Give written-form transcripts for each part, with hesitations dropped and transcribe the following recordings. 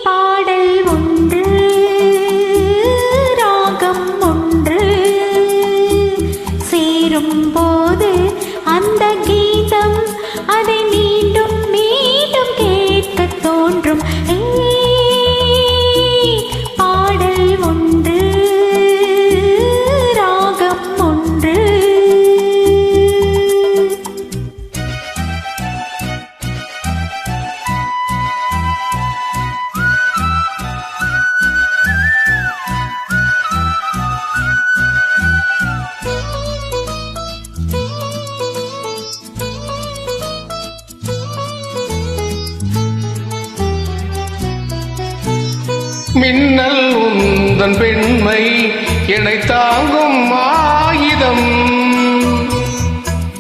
பாடல் ஒன்று ராகம் ஒன்று சேரும் போது அந்த கீதம் அதை மீண்டும் மீண்டும் கேட்க தோன்றும். பாடல் ஒன்று ராகம் ஒன்று. மின்னல் உந்தன் பெண்மை என்னை தாங்கும் ஆயுதம்.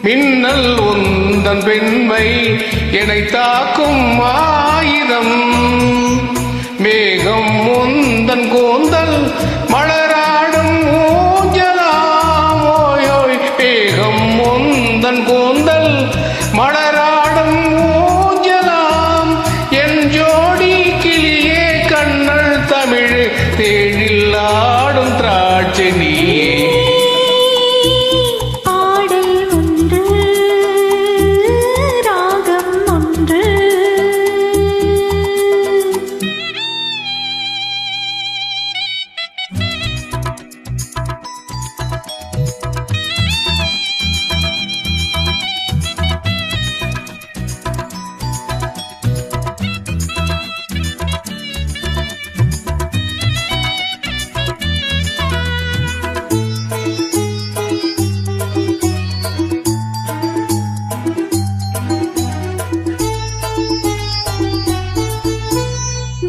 மின்னல் உந்தன் பெண்மை என்னை தாக்கும் ஆயுதம். மேகம் உந்தன் கூந்தல் மலராடும் ஊஞ்சலாம். ஓயோய் மேகம் உந்தன் கூந்தல் மலராடும் ஊஞ்சலாம். என் ஜோடி கிளியே கண்ணல் தமிழ் தேனில் ஆடும் திராட்சை நீயே. பாடல் ஒன்று ராகம் ஒன்று.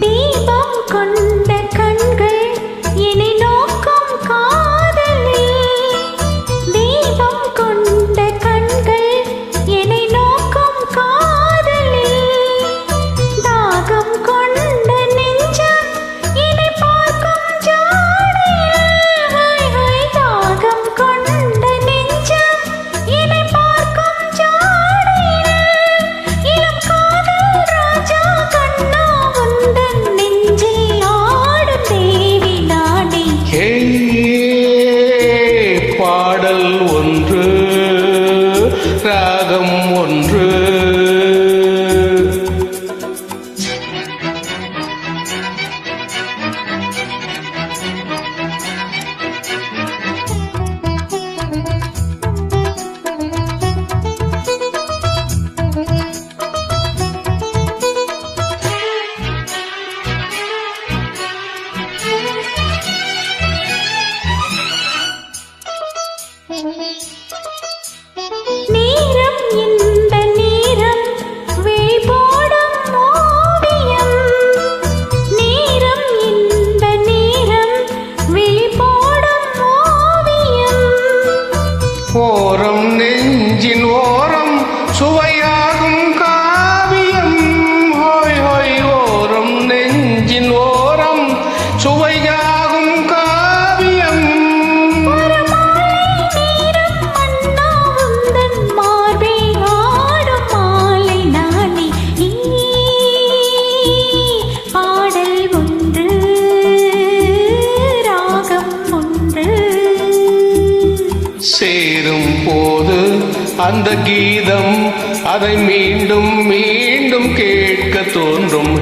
தீபம் கொண்ட கண்கள் என்னை நோக்கும் காதலில். தீபம் கொண்ட கண்கள் என்னை நோக்கும் காதலில். தாகம் கொண்ட நெஞ்சம் என்னை பார்க்கும் ஜாடையில். தாகம் கொண்ட நெஞ்சம் என்னை பார்க்கும் ஜாடையில். இளம் காதல் ராஜா கண்ணா உந்தன் நெஞ்சில் ஆடும் தேவி நானே. பாடல் ஒன்று ராகம் ஒன்று. நேரம் இந்த நேரம் வேய் போடும் ஓவியம். நேரம் இந்த நேரம் வேய் போடும் ஓவியம். ஓரம் நெஞ்சின் ஓரம் சுவையாகும் காவியம். ஹோய் ஹோய் ஓரம் நெஞ்சின் ஓரம் சுவையாகும் காவியம். ஒரு மாலை நேரம் மன்னா உந்தன் மார்பில் ஆடும் மாலை நானே. பாடல் ஒன்று ராகம் ஒன்று. சேரும் போது அந்த கீதம் அதை மீண்டும் மீண்டும் கேட்க தோன்றும்.